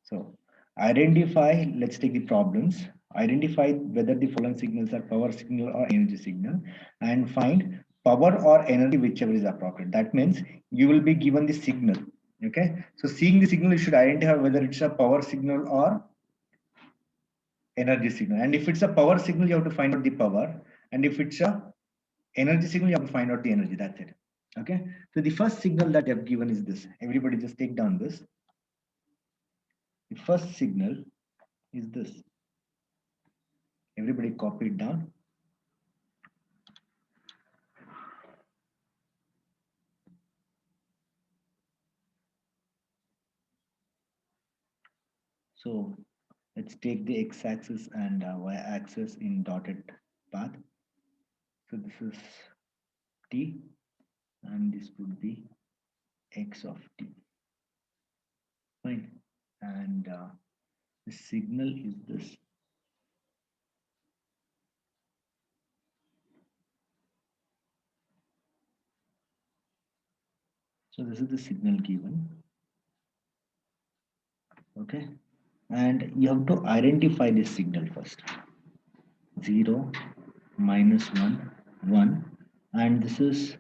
So identify, let's take the problems. Identify whether the following signals are power signal or energy signal, and find power or energy, whichever is appropriate. That means you will be given the signal. Okay. So seeing the signal, you should identify whether it's a power signal or energy signal. And if it's a power signal, you have to find out the power. And if it's a energy signal, you have to find out the energy. That's it. Okay. So the first signal that I've given is this. Everybody just take down this. The first signal is this. Everybody copy it down. So let's take the x-axis and y-axis in dotted path. So this is t, and this would be x of t. Fine. And the signal is this. So this is the signal given. Okay. And you have to identify this signal first. 0, -1, 1. And this is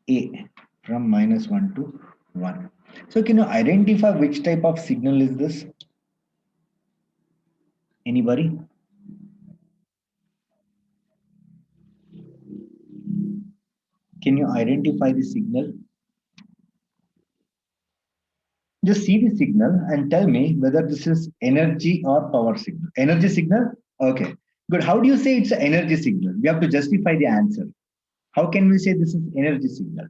a from -1 to 1. So can you identify which type of signal is this? Anybody? Can you identify the signal? Just see the signal and tell me whether this is energy or power signal. Energy signal? Okay, good. How do you say it's an energy signal? We have to justify the answer. How can we say this is energy signal?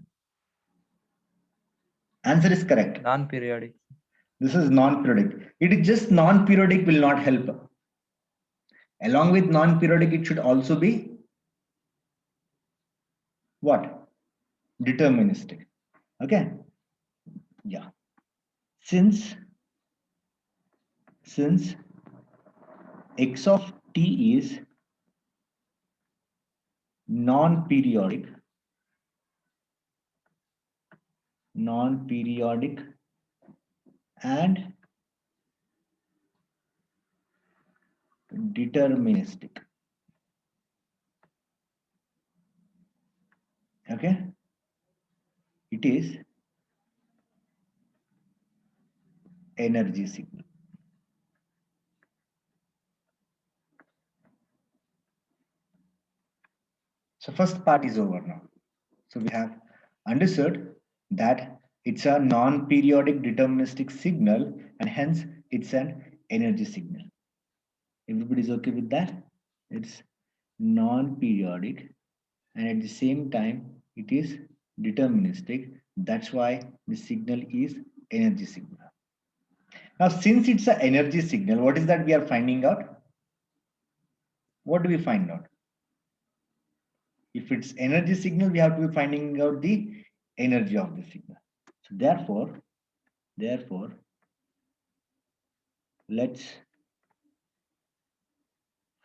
Answer is correct. Non-periodic. This is non-periodic. It is just non-periodic will not help. Along with non-periodic, it should also be what? Deterministic. Okay. Yeah. Since x of t is non-periodic and deterministic. Okay, it is energy signal. So first part is over now. So we have understood that it's a non-periodic deterministic signal, and hence it's an energy signal. Everybody's okay with that? It's non-periodic and at the same time it is deterministic. That's why the signal is energy signal. Now since it's an energy signal, what is that we are finding out? What do we find out? If it's energy signal, we have to be finding out the energy of the signal. So therefore let's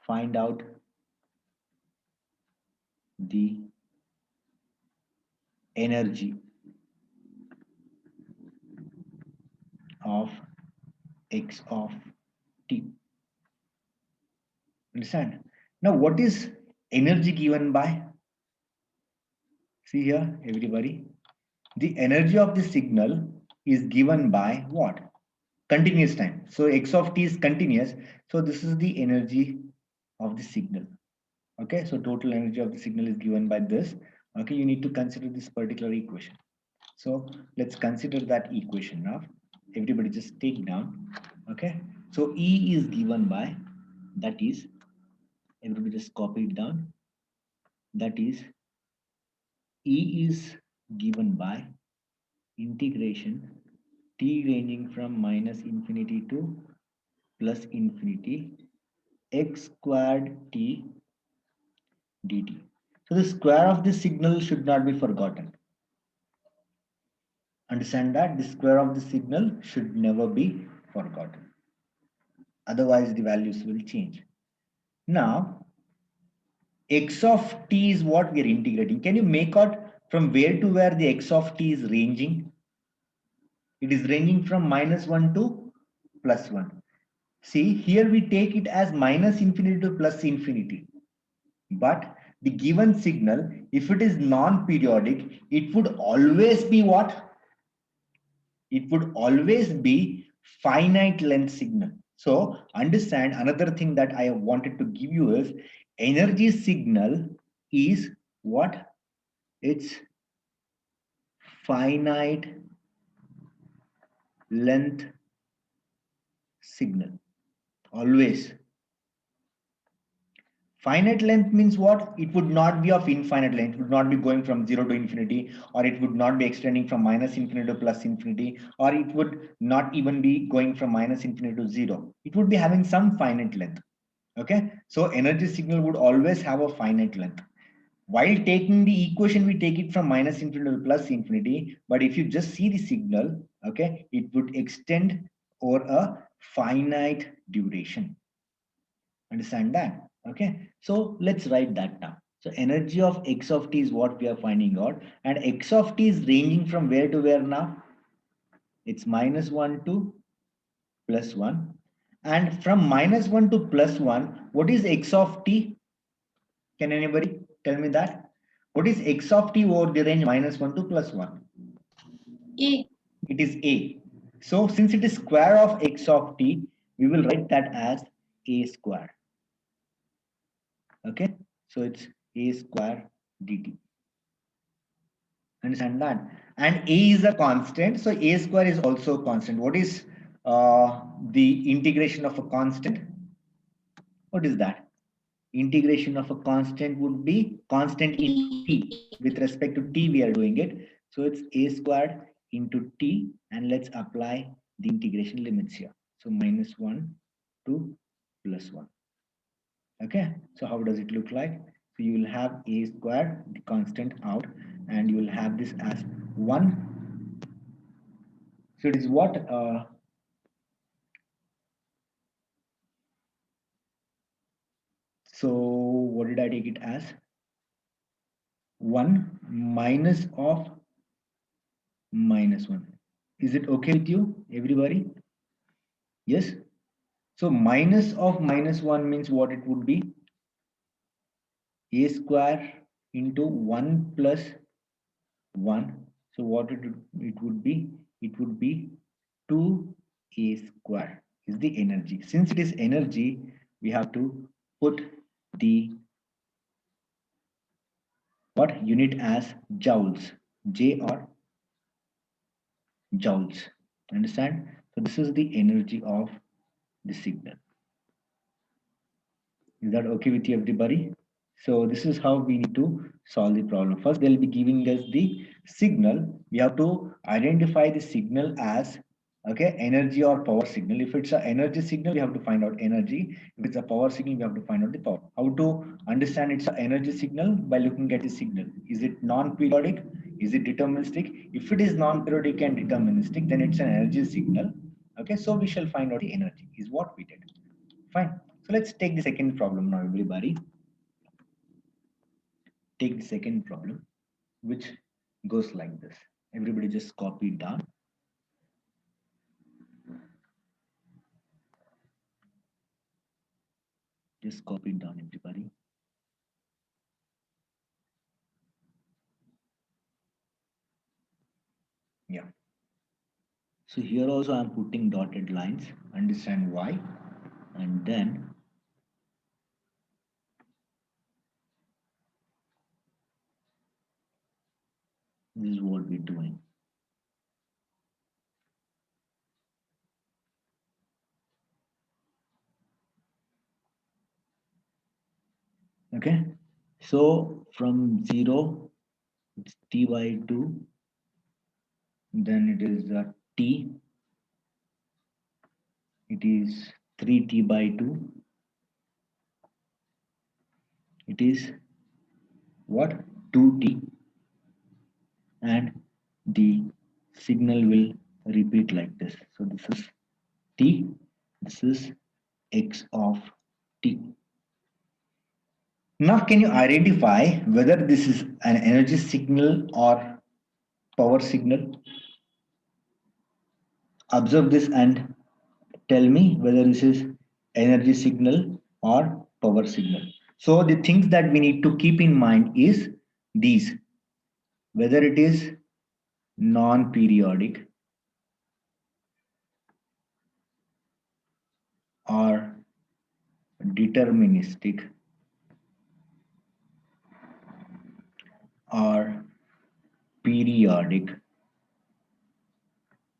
find out the energy of x of t. Understand? Now what is energy given by? See here, everybody. The energy of the signal is given by what? Continuous time. So x of t is continuous. So this is the energy of the signal. Okay, so total energy of the signal is given by this. Okay, you need to consider this particular equation. So let's consider that equation now. Everybody just take down. Okay, so E is given by, that is, everybody just copy it down. That is, E is given by integration t ranging from -infinity to +infinity x squared t dt. So the square of this signal should not be forgotten. Understand that the square of the signal should never be forgotten. Otherwise the values will change. Now x of t is what we are integrating. Can you make out from where to where the x of t is ranging? It is ranging from -1 to plus 1. See, here we take it as minus infinity to plus infinity. But the given signal, if it is non-periodic, it would always be what? It would always be finite length signal. So understand, another thing that I wanted to give you is energy signal is what? It's finite length signal. Always. Finite length means what? It would not be of infinite length. It would not be going from 0 to infinity, or it would not be extending from minus infinity to plus infinity, or it would not even be going from minus infinity to 0. It would be having some finite length. Okay, so energy signal would always have a finite length. While taking the equation, we take it from minus infinity to plus infinity. But if you just see the signal, okay, it would extend over a finite duration. Understand that? Okay, so let's write that down. So energy of x of t is what we are finding out, and x of t is ranging from where to where now? It's -1 to +1. And from -1 to +1, what is x of t? Can anybody tell me that? What is x of t over the range -1 to +1? A. It is a. So since it is square of x of t, we will write that as a square. Okay, so it's a square dt. Understand that? And a is a constant, so a square is also a constant. What is the integration of a constant? What is that? Integration of a constant would be constant in t. With respect to t, we are doing it. So it's a squared into t, and let's apply the integration limits here. So -1 to +1. Okay, so how does it look like? So you will have a squared, the constant out, and you will have this as 1. So it is what? So what did I take it as? 1 minus of -1. Is it okay with you, everybody? Yes. So minus of -1 means what it would be? A square into 1 plus 1. So what it would be? It would be 2a square is the energy. Since it is energy, we have to put the what unit as joules, J or joules. Understand? So this is the energy of the signal. Is that okay with you, everybody? So this is how we need to solve the problem. First, they'll be giving us the signal. We have to identify the signal as energy or power signal. If it's an energy signal, we have to find out energy. If it's a power signal, we have to find out the power. How to understand it's an energy signal? By looking at the signal. Is it non-periodic? Is it deterministic? If it is non-periodic and deterministic, then it's an energy signal. Okay, so we shall find out the energy is what we did. Fine. So let's take the second problem now, everybody. Take the second problem, which goes like this. Everybody just copy it down. Just copy it down, everybody. Yeah. So here also I'm putting dotted lines. Understand why? And then this is what we're doing. Okay. So from 0, it's t by 2. Then it is t. It is 3t by 2. It is what? 2t. And the signal will repeat like this. So this is t, this is x of t. Now can you identify whether this is an energy signal or power signal? Observe this and Tell me whether this is energy signal or power signal. So the things that we need to keep in mind is these: whether it is non-periodic or deterministic or periodic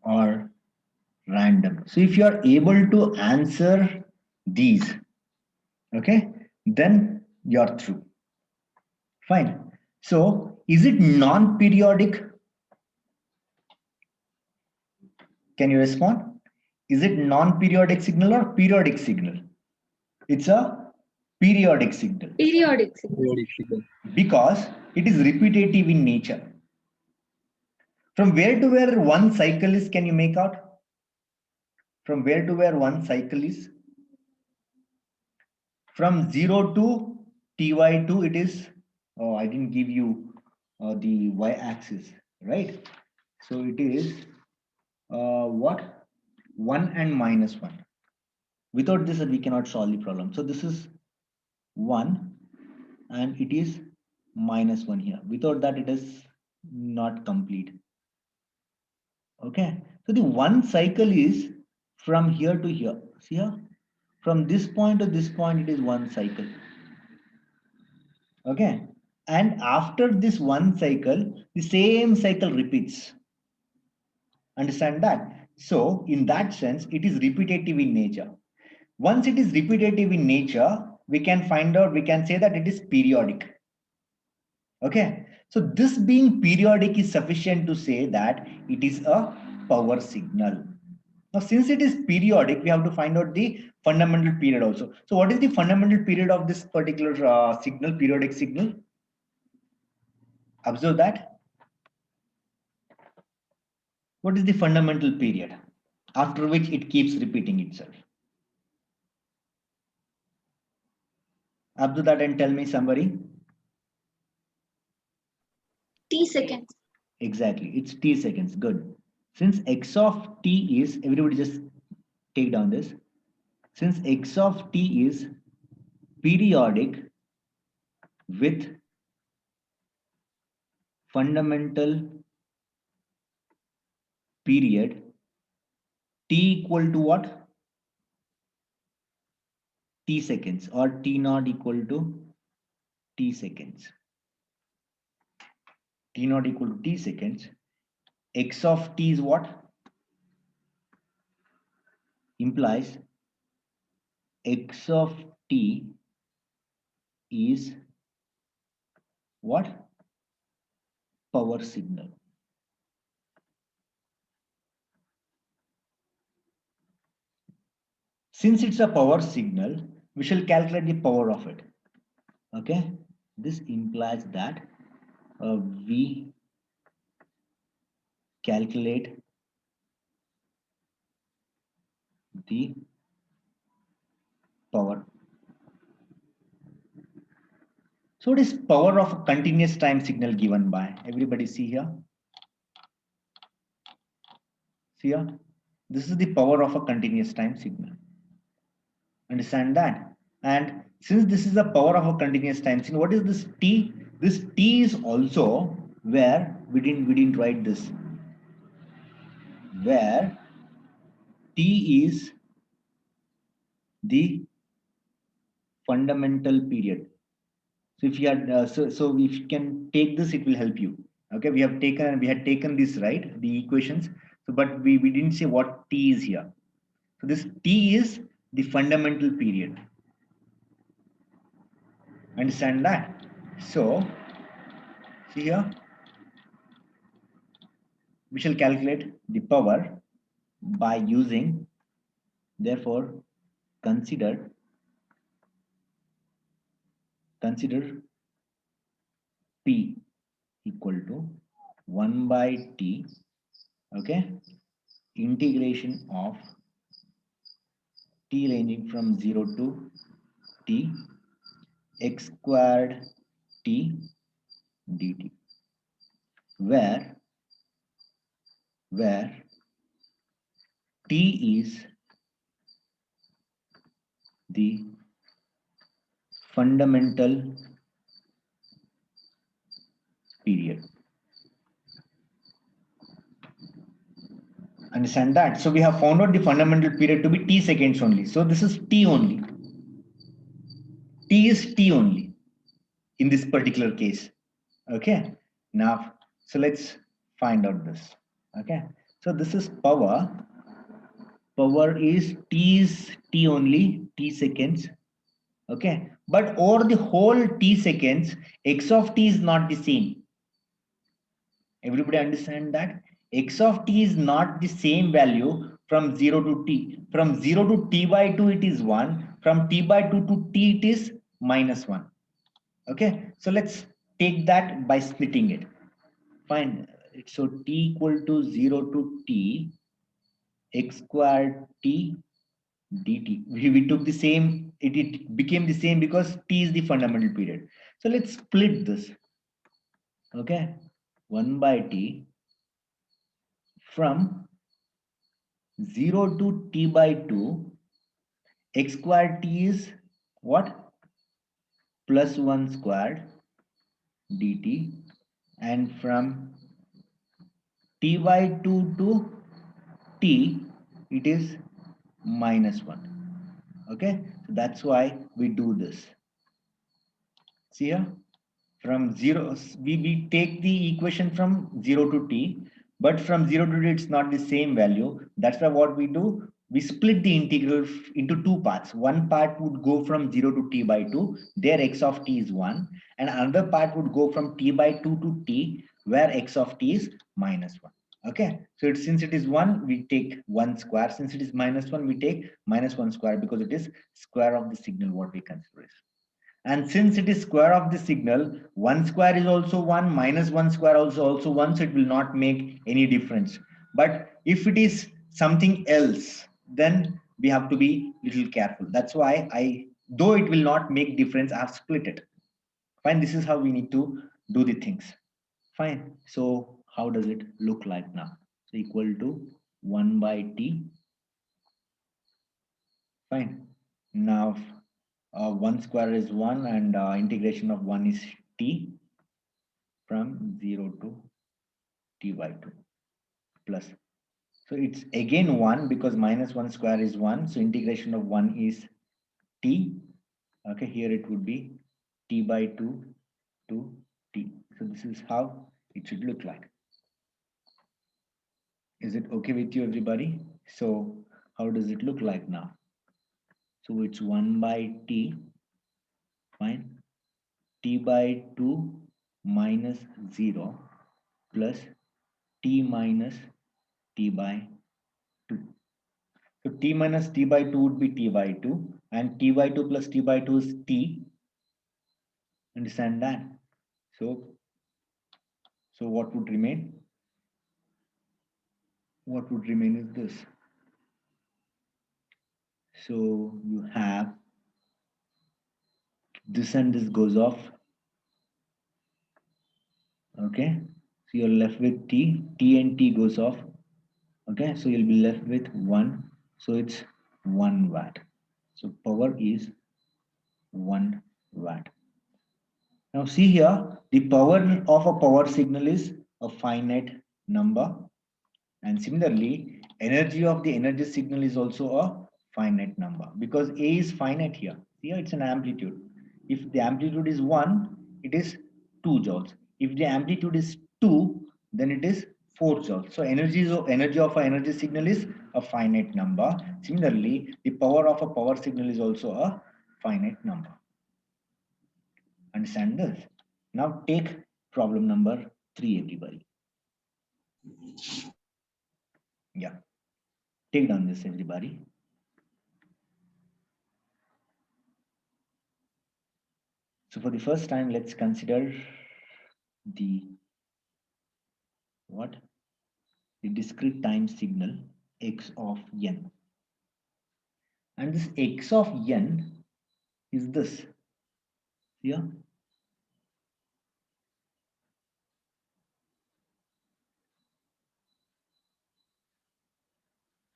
or random. So if you are able to answer these, okay, then you're through. Fine. So is it non-periodic? Can you respond? Is it non-periodic signal or periodic signal? It's a periodic signal. Periodic signal. Periodic signal. Because it is repetitive in nature. From where to where one cycle is, can you make out? From where to where one cycle is? From 0 to ty2, it is, oh, I didn't give you the y-axis, right? So it is what? 1 and minus 1. Without this, we cannot solve the problem. So this is 1 and it is minus 1 here. Without that, it is not complete. Okay. So the one cycle is from here to here. See here? From this point to this point, it is one cycle. Okay. And after this one cycle, the same cycle repeats. Understand that? So in that sense, it is repetitive in nature. Once it is repetitive in nature, we can find out, we can say that it is periodic. Okay. So this being periodic is sufficient to say that it is a power signal. Now, since it is periodic, we have to find out the fundamental period also. So what is the fundamental period of this particular signal, periodic signal? Observe that. What is the fundamental period after which it keeps repeating itself? Observe that and tell me somebody. T seconds. Exactly, it's t seconds. Good. Since x of t is, everybody just take down this. Since x of t is periodic with fundamental period, t equal to what? T seconds, or t naught equal to t seconds. T naught equal to t seconds. X of t is what? Implies x of t is what? Power signal. Since it's a power signal, we shall calculate the power of it. Okay, this implies that we calculate the power. So what is power of a continuous time signal given by? Everybody see here? See here? This is the power of a continuous time signal. Understand that? And since this is the power of a continuous time signal, what is this t? This t is also where we didn't write this. Where t is the fundamental period. So if you had so if you can take this, it will help you. Okay, we had taken this, right, the equations. So but we didn't say what t is here. So this t is the fundamental period. Understand that? So see here, we shall calculate the power by using, therefore consider p equal to 1 by t, okay, integration of t ranging from 0 to t x squared t dt, where t is the fundamental period. Understand that? So we have found out the fundamental period to be t seconds only. So this is t only. T is t only in this particular case. Okay. Now, so let's find out this. Okay. So this is power. Power is t only, t seconds. Okay. But over the whole t seconds, x of t is not the same. Everybody understand that? X of t is not the same value from 0 to t. From 0 to t by 2 it is 1. From t by 2 to t it is minus 1. Okay, so let's take that by splitting it. Fine. So t equal to 0 to t x squared t dt. We took the same, it became the same because t is the fundamental period. So let's split this. Okay, 1 by t from 0 to t by 2, x squared t is what? Plus 1 squared dt, and from t by 2 to t, it is minus 1. Okay, so that's why we do this. See here? From 0, we take the equation from 0 to t, but from 0 to t, it's not the same value. That's why what we do, we split the integral into two parts. One part would go from 0 to t by 2, there x of t is 1, and another part would go from t by 2 to t, where x of t is minus 1. Okay, so since it is 1, we take 1 square. Since it is minus 1, we take minus 1 square, because it is square of the signal what we consider is. And since it is square of the signal, 1 square is also 1, minus 1 square also 1, so it will not make any difference. But if it is something else, then we have to be little careful. That's why though it will not make difference, I have split it. Fine, this is how we need to do the things. Fine, so how does it look like now? So equal to 1 by t. Fine, now 1 square is 1, and integration of 1 is t from 0 to t by 2 plus. So it's again 1, because minus 1 square is 1. So integration of 1 is t. Okay, here it would be t by 2 to t. So this is how it should look like. Is it okay with you, everybody? So how does it look like now? So it's 1 by t, fine, t by 2 minus 0 plus t minus t by 2. So t minus t by 2 would be t by 2, and t by 2 plus t by 2 is t. Understand that? So what would remain? What would remain is this. So you have this and this goes off. Okay, so you're left with t and t goes off. Okay, so you'll be left with 1. So it's 1 watt. So power is 1 watt. Now see here, the power of a power signal is a finite number, and similarly energy of the energy signal is also a finite number, because A is finite here. Here it's an amplitude. If the amplitude is 1, it is 2 joules. If the amplitude is 2, then it is 4 joules. So energy of an energy signal is a finite number. Similarly, the power of a power signal is also a finite number. Understand this? Now take problem number 3, everybody. Yeah, take down this, everybody. So for the first time, let's consider the what? The discrete time signal x of n. And this x of n is this here.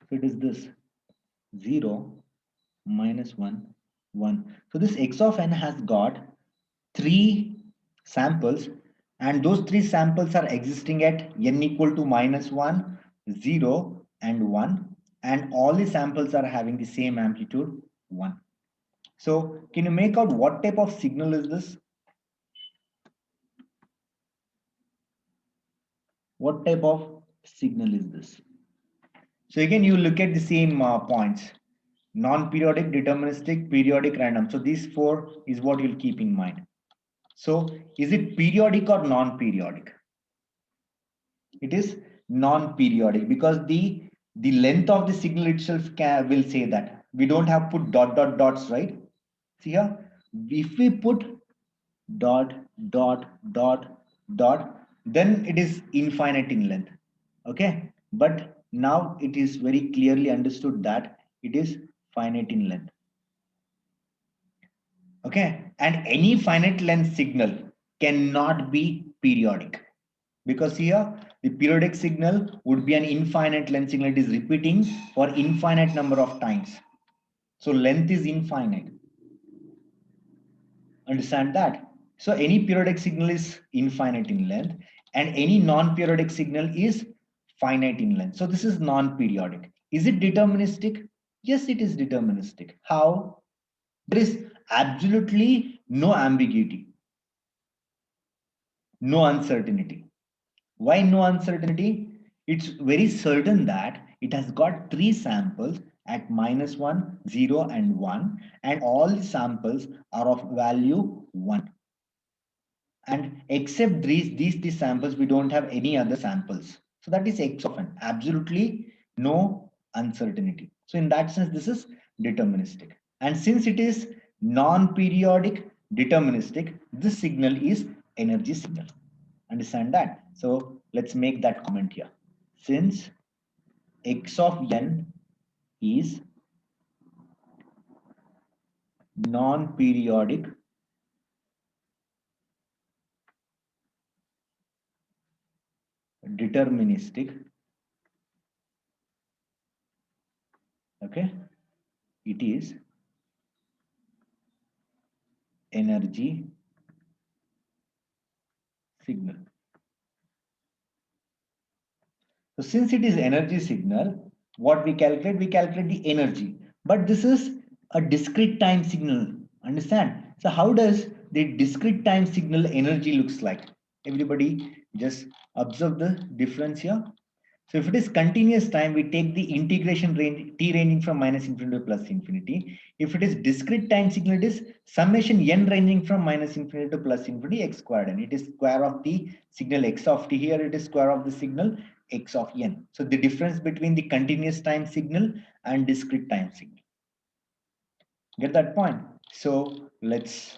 So it is this 0, minus 1, 1. So this x of n has got 3 samples, and those 3 samples are existing at n equal to -1, 0 and 1, and all the samples are having the same amplitude 1. So can you make out what type of signal is this? What type of signal is this? So again, you look at the same points: non-periodic, deterministic, periodic, random. So these 4 is what you'll keep in mind. So is it periodic or non-periodic? It is non-periodic, because the length of the signal itself will say that. We don't have put dot dot dots, right? See here, if we put dot dot dot dot, then it is infinite in length. Okay, but now it is very clearly understood that it is finite in length. Okay, and any finite length signal cannot be periodic, because here the periodic signal would be an infinite length signal. It is repeating for infinite number of times, so length is infinite. Understand that? So any periodic signal is infinite in length, and any non-periodic signal is finite in length. So this is non-periodic. Is it deterministic? Yes, it is deterministic. How? There is absolutely no ambiguity, no uncertainty. Why no uncertainty? It's very certain that it has got 3 samples at -1, 0 and 1, and all the samples are of value 1. And except these samples, we don't have any other samples. So that is x of n, absolutely no uncertainty. So in that sense, this is deterministic. And since it is non-periodic deterministic, this signal is energy signal. Understand that? So let's make that comment here. Since x of n is non-periodic deterministic, okay, it is energy signal. So since it is energy signal, what we calculate? We calculate the energy. But this is a discrete time signal. Understand? So how does the discrete time signal energy looks like? Everybody just observe the difference here. So if it is continuous time, we take the integration range t ranging from -infinity to +infinity. If it is discrete time signal, it is summation n ranging from -infinity to +infinity x squared n. It is square of the signal x of t. Here it is square of the signal x of n. So the difference between the continuous time signal and discrete time signal. Get that point? So let's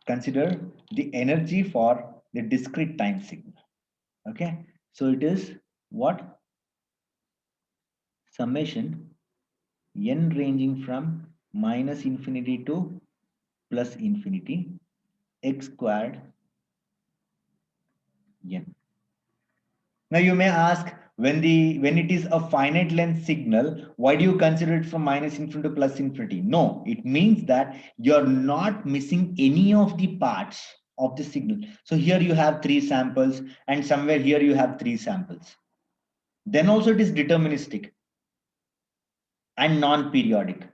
consider the energy for the discrete time signal. Okay. So it is what? Summation n ranging from -infinity to +infinity x squared n. Now you may ask, when it is a finite length signal, why do you consider it from -infinity to +infinity? No, it means that you're not missing any of the parts of the signal. So here you have 3 samples, and somewhere here you have 3 samples. Then also it is deterministic and non-periodic.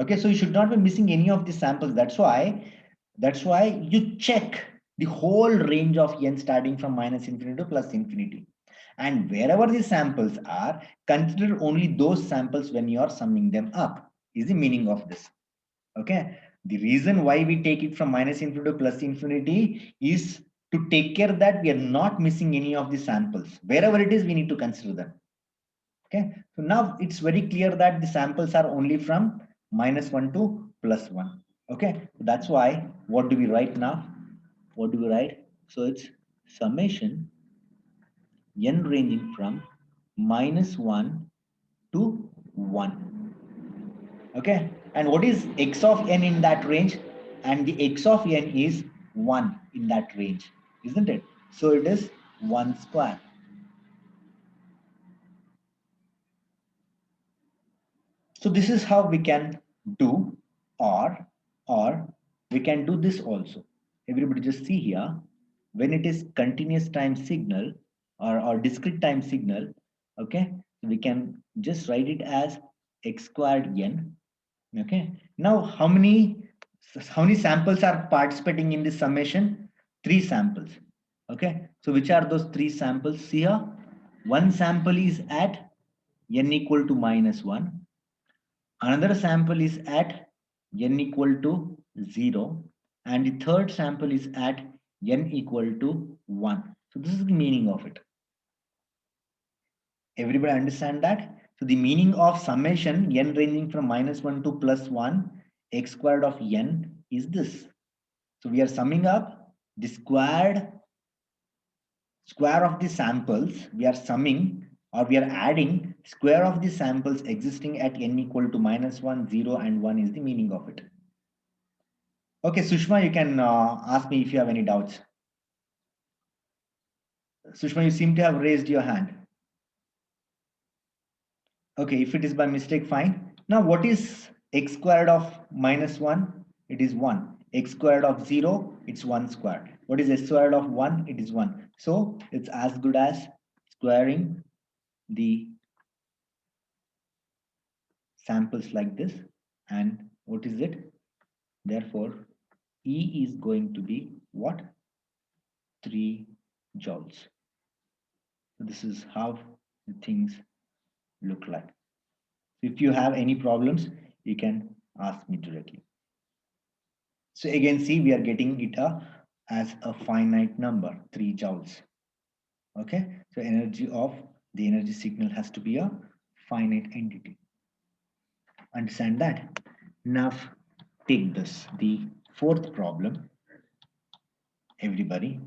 Okay, so you should not be missing any of the samples. That's why you check the whole range of n starting from -infinity to +infinity. And wherever the samples are, consider only those samples when you are summing them up, is the meaning of this. Okay, the reason why we take it from -infinity to +infinity is to take care that we are not missing any of the samples. Wherever it is, we need to consider them. Okay, so now it's very clear that the samples are only from -1 to +1. Okay, so that's why what do we write now? What do we write? So it's summation n ranging from -1 to 1. Okay, and what is x of n in that range? And the x of n is 1 in that range, isn't it? So it is 1 square. So this is how we can do, or or we can do this also. Everybody just see here, when it is continuous time signal or discrete time signal, okay, we can just write it as x squared n. Okay, now how many samples are participating in this summation? 3 samples. Okay, so which are those 3 samples? See here, one sample is at n equal to -1, another sample is at n equal to 0, and the third sample is at n equal to 1. So this is the meaning of it. Everybody understand that? So the meaning of summation n ranging from -1 to +1 x squared of n is this. So we are summing up the square of the samples. We are summing, or we are adding square of the samples existing at n equal to -1, 0, and 1 is the meaning of it. Okay, Sushma, you can ask me if you have any doubts. Sushma, you seem to have raised your hand. Okay, if it is by mistake, fine. Now, what is x squared of -1? It is 1. X squared of 0, it's 1 squared. What is x squared of 1? It is 1. So, it's as good as squaring the samples like this. And what is it? Therefore, E is going to be what? 3 joules. So this is how the things look like. If you have any problems, you can ask me directly. So again, see, we are getting it as a finite number, 3 joules. Okay, so energy of the energy signal has to be a finite entity. Understand that? Now take this, the fourth problem. Everybody,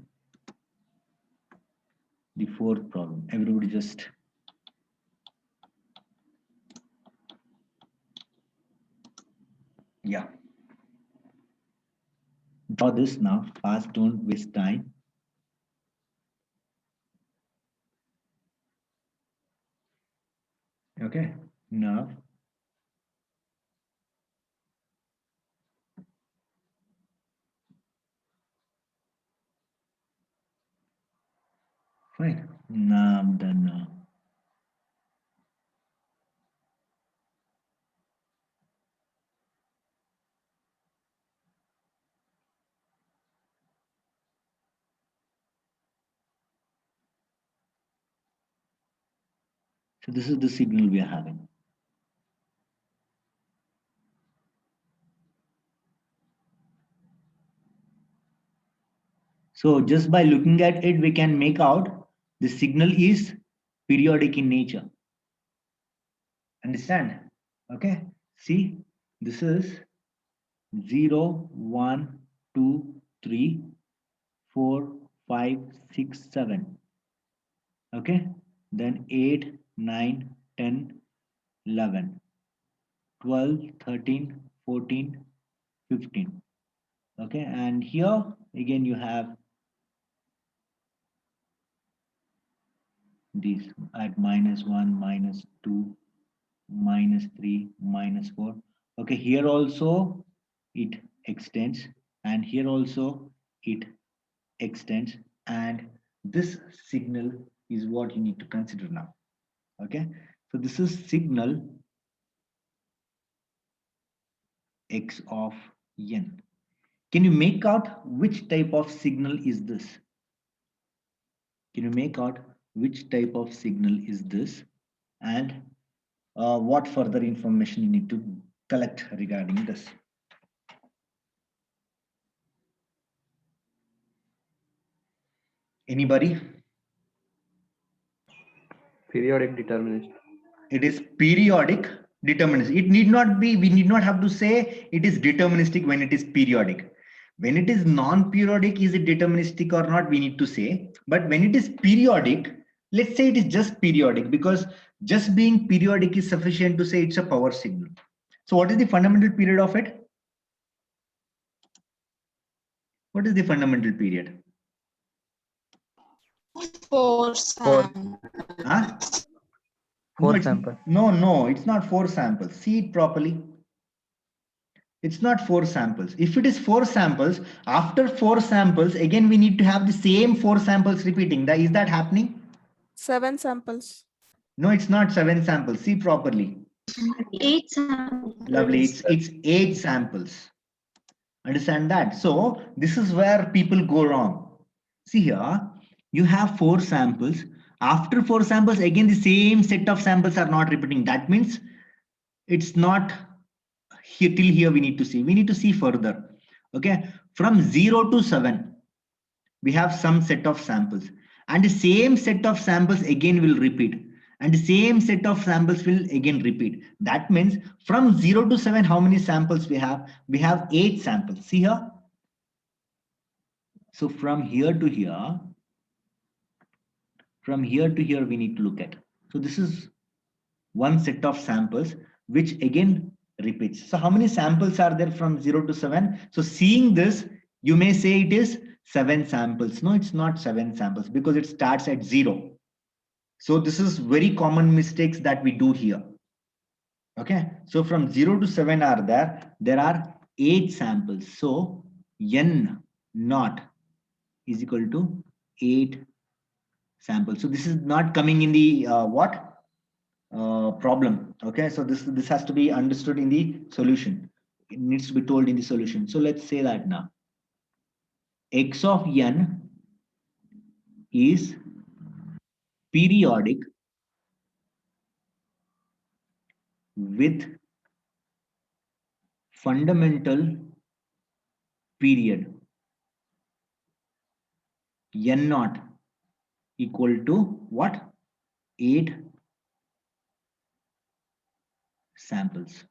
the fourth problem. Everybody just draw this now fast, don't waste time. Okay, now fine. Now I'm done now. So this is the signal we are having. So just by looking at it, we can make out the signal is periodic in nature. Understand? Okay. See, this is 0, 1, 2, 3, 4, 5, 6, 7. Okay. Then 8, 9, 10, 11, 12, 13, 14, 15. Okay. And here again, you have this at -1, -2, -3, -4. Okay, here also it extends, and here also it extends, and this signal is what you need to consider now. Okay, so this is signal x of n. Can you make out which type of signal is this? Can you make out which type of signal is this, and what further information you need to collect regarding this? Anybody? Periodic deterministic. It is periodic deterministic. It need not be, we need not have to say it is deterministic when it is periodic. When it is non-periodic, is it deterministic or not, we need to say. But when it is periodic, let's say it is just periodic, because just being periodic is sufficient to say it's a power signal. So what is the fundamental period of it? What is the fundamental period? 4 samples. Huh? Four samples. No, it's not 4 samples. See it properly. It's not 4 samples. If it is 4 samples, after 4 samples, again we need to have the same 4 samples repeating. Is that happening? 7 samples. No, it's not 7 samples. See properly. 8 samples. Lovely. It's 8 samples. Understand that? So this is where people go wrong. See here, you have 4 samples. After 4 samples, again the same set of samples are not repeating. That means it's not here till here we need to see. We need to see further. Okay, from 0 to 7, we have some set of samples, and the same set of samples again will repeat, and the same set of samples will again repeat. That means from 0 to 7, how many samples we have? We have 8 samples. See here. So from here to here, we need to look at. So this is one set of samples which again repeats. So how many samples are there from 0 to 7? So seeing this, you may say it is 7 samples. No, it's not 7 samples because it starts at 0. So this is very common mistakes that we do here. Okay, so from 0 to 7 are there are 8 samples. So n naught is equal to 8 samples. So this is not coming in the problem. Okay, so this has to be understood in the solution. It needs to be told in the solution. So let's say that now x of n is periodic with fundamental period n naught equal to what? 8 samples.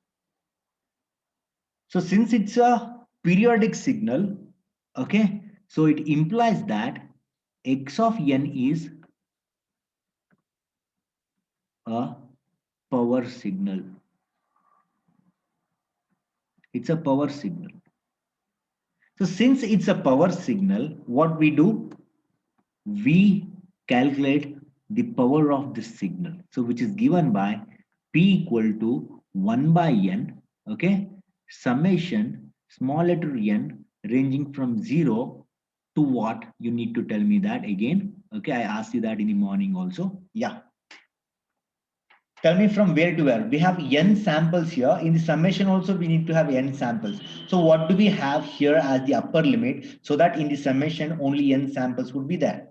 So since it's a periodic signal, okay, so it implies that x of n is a power signal. It's a power signal. So since it's a power signal, what we do? We calculate the power of this signal. So which is given by P equal to 1 by n, okay, summation small letter n ranging from 0 to what? You need to tell me that again. Okay, I asked you that in the morning also. Yeah. Tell me from where to where. We have n samples here. In the summation also we need to have n samples. So what do we have here as the upper limit so that in the summation only n samples would be there?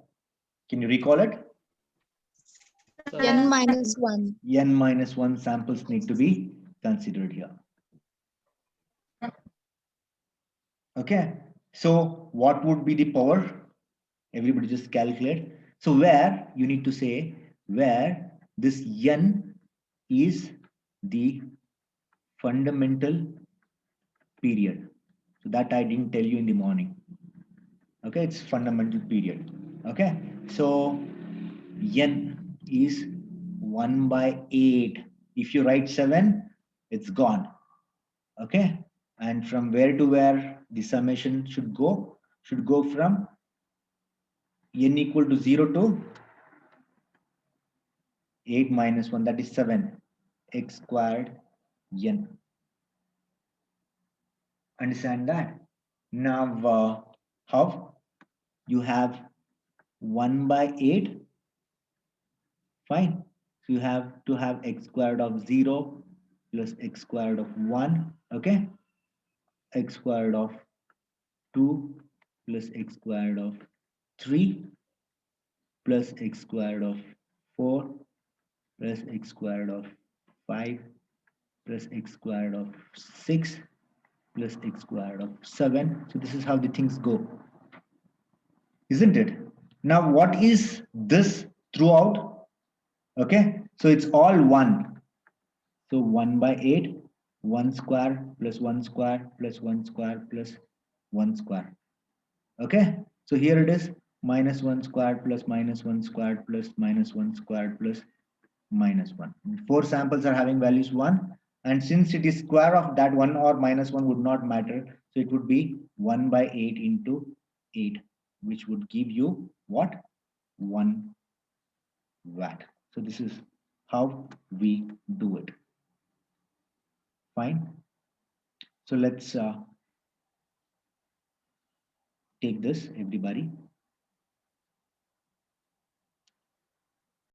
Can you recall it? N minus 1. N minus 1 samples need to be considered here. Okay. So what would be the power? Everybody just calculate. So where you need to say where this n is the fundamental period. So that I didn't tell you in the morning. Okay, it's fundamental period. Okay, so n is 1 by 8. If you write 7, it's gone. Okay, and from where to where the summation should go? Should go from n equal to 0 to 8 minus 1, that is 7, x squared n. Understand that? Now, how? You have 1 by 8. Fine. So you have to have x squared of 0 plus x squared of 1. Okay. X squared of 2 plus x squared of 3 plus x squared of 4 plus x squared of 5 plus x squared of 6 plus x squared of 7. So this is how the things go, isn't it? Now what is this throughout? Okay, so it's all 1. So 1 by 8, 1 square plus 1 square plus 1 square plus 1 square. Okay, so here it is minus 1 squared plus minus 1 squared plus minus 1 squared plus minus 1. 4 samples are having values 1, and since it is square of that 1 or minus 1 would not matter, so it would be 1 by 8 into 8, which would give you what? 1 watt. So this is how we do it. Fine. So let's take this, everybody.